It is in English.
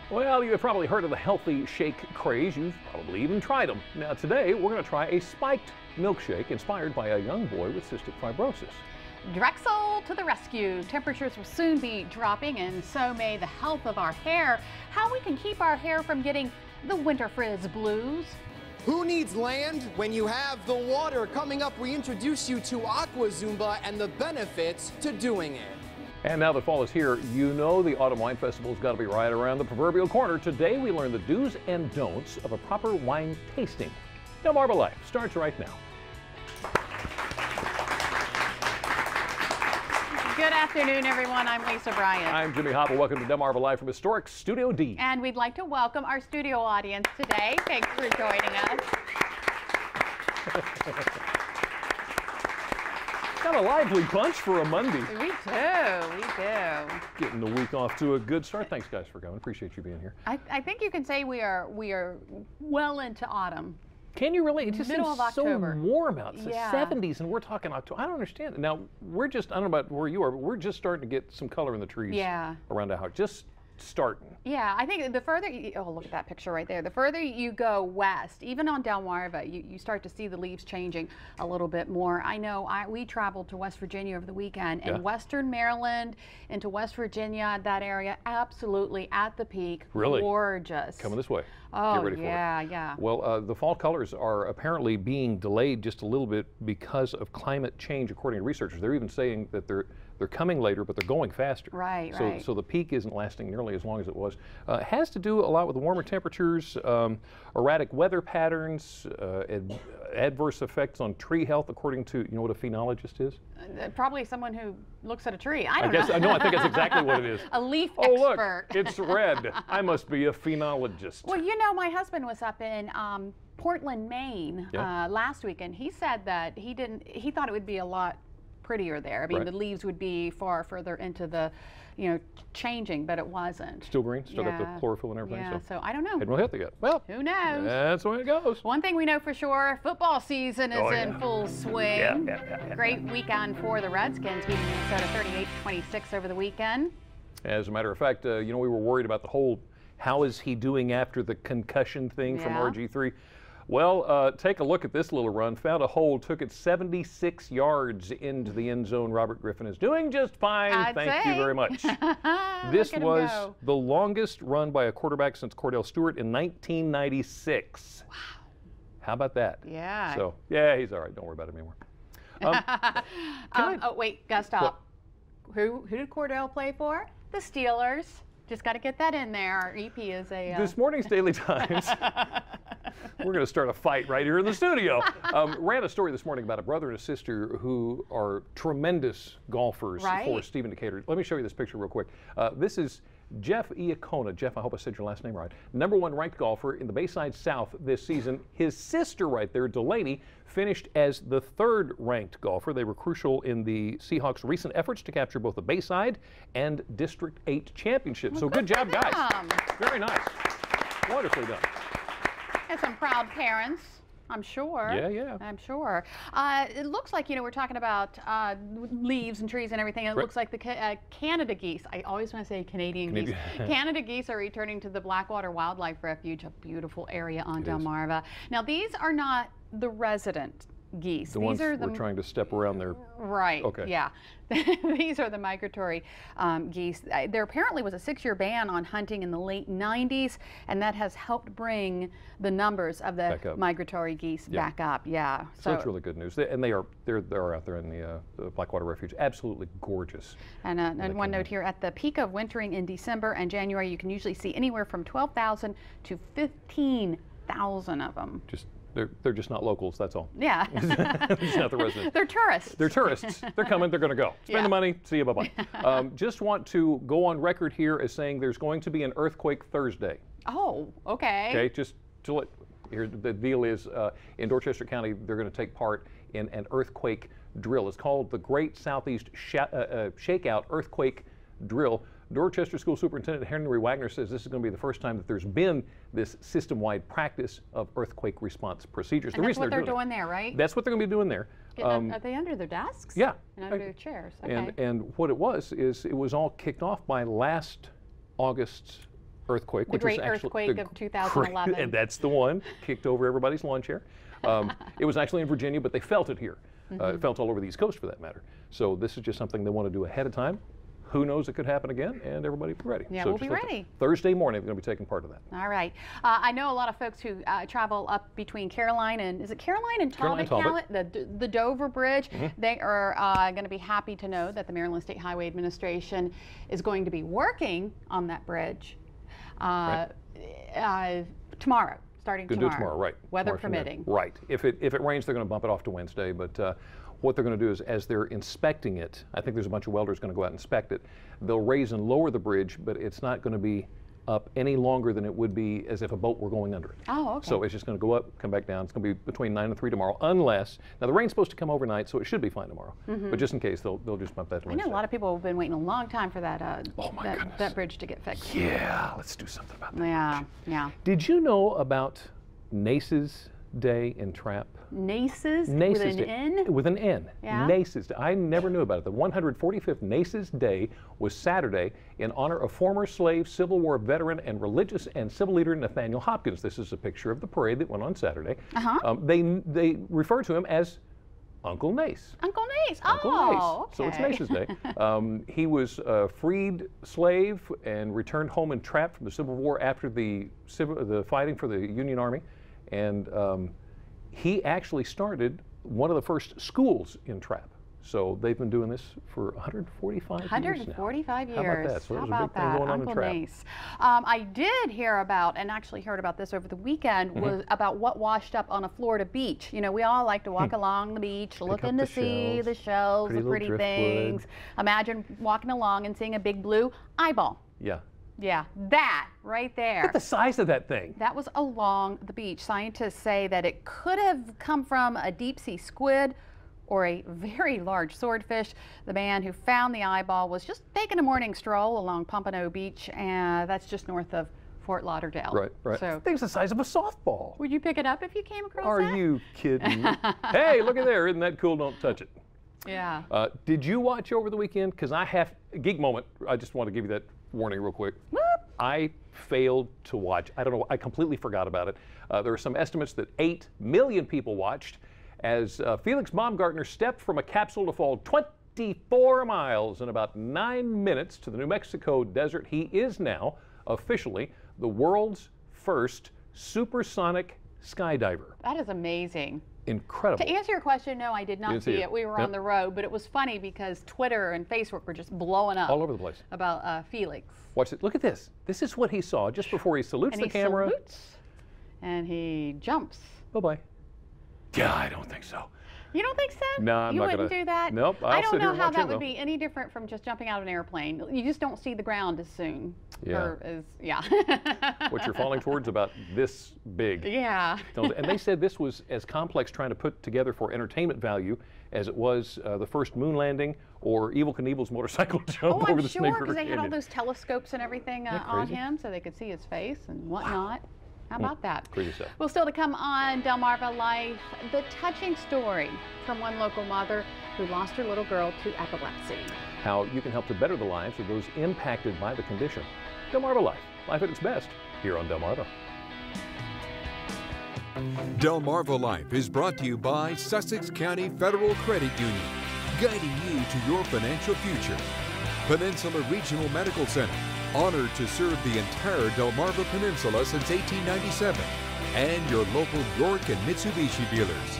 Well, you've probably heard of the healthy shake craze. You've probably even tried them. Now, today, we're going to try a spiked milkshake inspired by a young boy with cystic fibrosis. Drexel to the rescue. Temperatures will soon be dropping, and so may the health of our hair. How we can keep our hair from getting the winter frizz blues. Who needs land when you have the water? Coming up, we introduce you to Aqua Zumba and the benefits to doing it. And now that fall is here, you know the Autumn Wine Festival's got to be right around the proverbial corner. Today, we learn the do's and don'ts of a proper wine tasting. Delmarva Life starts right now. Good afternoon, everyone. I'm Lisa Bryant. I'm Jimmy Hopple. Welcome to Delmarva Live from historic Studio D. And we'd like to welcome our studio audience today. Thanks for joining us. Got a lively bunch for a Monday. We do. Getting the week off to a good start. Thanks, guys, for coming. Appreciate you being here. I think you can say we are well into autumn. Can you really? It just Middle seems of October. So warm out. It's Yeah. the 70s, and we're talking October. I don't understand it. Now, we're just, I don't know about where you are, but we're just starting to get some color in the trees around the house. Just starting. Yeah, I think the further oh, look at that picture right there. The further you go west, even on Delmarva, you start to see the leaves changing a little bit more. I know we traveled to West Virginia over the weekend, and Western Maryland into West Virginia, that area, absolutely at the peak. Really? Gorgeous. Coming this way. Oh, Get ready for it. yeah. Well, the fall colors are apparently being delayed just a little bit because of climate change, according to researchers. They're even saying that they're coming later, but they're going faster. Right. So the peak isn't lasting nearly as long as it was. It has to do a lot with the warmer temperatures, erratic weather patterns, adverse effects on tree health, according to, you know what a phenologist is? Probably someone who looks at a tree. I don't know. No, I think that's exactly what it is. A leaf Oh, expert. look, it's red. I must be a phenologist. Well, you know, my husband was up in Portland, Maine last week, and he said that he thought it would be a lot prettier there. I mean, the leaves would be far further into the, changing, but it wasn't. Still green, still got the chlorophyll and everything. Yeah, so I don't know. Hadn't really hit it yet. Well, who knows? That's the way it goes. One thing we know for sure, football season is in full swing. Great weekend for the Redskins, beating Minnesota 38-26 over the weekend. As a matter of fact, we were worried about the whole how is he doing after the concussion thing from RGIII. Well, take a look at this little run. Found a hole, took it 76 yards into the end zone. Robert Griffin is doing just fine. Thank you very much. This was the longest run by a quarterback since Cordell Stewart in 1996. Wow. How about that? Yeah. So, yeah, he's all right. Don't worry about him anymore. Oh, wait, gotta stop. Who did Cordell play for? The Steelers. Just got to get that in there. Our EP is a... This morning's Daily Times. We're going to start a fight right here in the studio. Ran a story this morning about a brother and a sister who are tremendous golfers for Stephen Decatur. Let me show you this picture real quick. This is Jeff Iacona. Jeff, I hope I said your last name right. #1 ranked golfer in the Bayside South this season. His sister right there, Delaney, finished as the 3rd ranked golfer. They were crucial in the Seahawks' recent efforts to capture both the Bayside and District 8 championships. Well, so good job, guys. Them. Very nice. Wonderfully done. And some proud parents, I'm sure. Yeah. I'm sure. It looks like, we're talking about leaves and trees and everything. It looks like the Canada geese. I always want to say Canadian geese. Canada geese are returning to the Blackwater Wildlife Refuge, a beautiful area on Delmarva. Now, these are not the resident geese. The ones we're trying to step around there. Right. Okay. Yeah. These are the migratory geese. There apparently was a 6-year ban on hunting in the late 90s, and that has helped bring the numbers of the migratory geese back up. Yeah. So it's really good news. And they're out there in the Blackwater Refuge. Absolutely gorgeous. And one note here, at the peak of wintering in December and January, you can usually see anywhere from 12,000 to 15,000 of them. They're just not locals, that's all. Yeah. It's not the residents. They're tourists. They're tourists. They're coming, they're going to go. Spend the money, see you, bye-bye. Just want to go on record here as saying there's going to be an earthquake Thursday. Oh, okay. Okay, just to let, here the deal is, in Dorchester County, they're going to take part in an earthquake drill. It's called the Great Southeast Shakeout Earthquake Drill. Dorchester School Superintendent Henry Wagner says this is going to be the first time that there's been this system-wide practice of earthquake response procedures. And that's what they're doing there, right? That's what they're going to be doing there. Are they under their desks? Yeah. And under their chairs. Okay. And what it was is it was all kicked off by last August's earthquake. The great earthquake of 2011. And that's the one, kicked over everybody's lawn chair. It was actually in Virginia, but they felt it here. It felt all over the East Coast for that matter. So this is just something they want to do ahead of time. Who knows, it could happen again, and everybody be ready. Yeah, so we'll be ready. Thursday morning, they're going to be taking part of that. All right. I know a lot of folks who travel up between Caroline and, is it Caroline and Talbot? The Dover Bridge. They are going to be happy to know that the Maryland State Highway Administration is going to be working on that bridge tomorrow. Starting tomorrow. Do it tomorrow, right. Weather permitting. Right. If it rains, they're going to bump it off to Wednesday, but what they're going to do is, as they're inspecting it, I think there's a bunch of welders going to go out and inspect it. They'll raise and lower the bridge, but it's not going to be up any longer than it would be as if a boat were going under it. Oh, okay. So it's just going to go up, come back down. It's going to be between 9 and 3 tomorrow, unless, now the rain's supposed to come overnight, so it should be fine tomorrow. But just in case, they'll just bump that to Wednesday. I know a lot of people have been waiting a long time for that, goodness. that bridge to get fixed. Yeah, let's do something about that. Yeah, yeah. Did you know about Nace's Day in Trap? Nace's? Nace's with an Day. N? With an N. Yeah. Nace's Day. I never knew about it. The 145th Nace's Day was Saturday in honor of former slave, Civil War veteran, and religious and civil leader Nathaniel Hopkins. This is a picture of the parade that went on Saturday. They refer to him as Uncle Nace. Uncle Nace. Uncle Nace. Okay. So it's Nace's Day. He was a freed slave and returned home entrapped from the Civil War after the fighting for the Union Army. And he actually started one of the first schools in Trap. So they've been doing this for 145 years now. 145 years. How about that? So How it was about a big thing that? going on Uncle in Trap. Nace. I did hear about, and actually heard about this over the weekend, was about what washed up on a Florida beach. You know, we all like to walk along the beach, look in the sea, the shells, the pretty things. Imagine walking along and seeing a big blue eyeball. Yeah. Yeah, that right there. Look at the size of that thing. That was along the beach. Scientists say that it could have come from a deep sea squid or a very large swordfish. The man who found the eyeball was just taking a morning stroll along Pompano Beach, and that's just north of Fort Lauderdale. Right, right. So, that thing's the size of a softball. would you pick it up if you came across Are that? Are you kidding me? Hey, look at there. Isn't that cool? Don't touch it. Yeah. Did you watch over the weekend? Because I have, geek moment, I just want to give you that warning real quick. Whoop. I failed to watch. I don't know, I completely forgot about it. There are some estimates that 8 million people watched as Felix Baumgartner stepped from a capsule to fall 24 miles in about 9 minutes to the New Mexico desert. He is now officially the world's first supersonic skydiver. That is amazing. Incredible. To answer your question, no, I did not see it. We were on the road, but it was funny because Twitter and Facebook were just blowing up. All over the place. About Felix. Watch it. Look at this. This is what he saw just before he salutes the camera. And he salutes, and he jumps. Bye-bye. Yeah, I don't think so. You don't think so? No, I'm not going to. You wouldn't do that? Nope. I don't know how that would be any different from just jumping out of an airplane. You just don't see the ground as soon. Yeah. What you're falling towards about this big. Yeah. And they said this was as complex trying to put together for entertainment value as it was the first moon landing or Evel Knievel's motorcycle jump over the Snake River Canyon. because they had all those telescopes and everything on him so they could see his face and whatnot. Wow. How about that? Crazy stuff. Well, still to come on Delmarva Life, the touching story from one local mother who lost her little girl to epilepsy. How you can help to better the lives of those impacted by the condition. Delmarva Life, life at its best, here on Delmarva. Delmarva Life is brought to you by Sussex County Federal Credit Union, guiding you to your financial future. Peninsula Regional Medical Center, honored to serve the entire Delmarva Peninsula since 1897. And your local York and Mitsubishi dealers.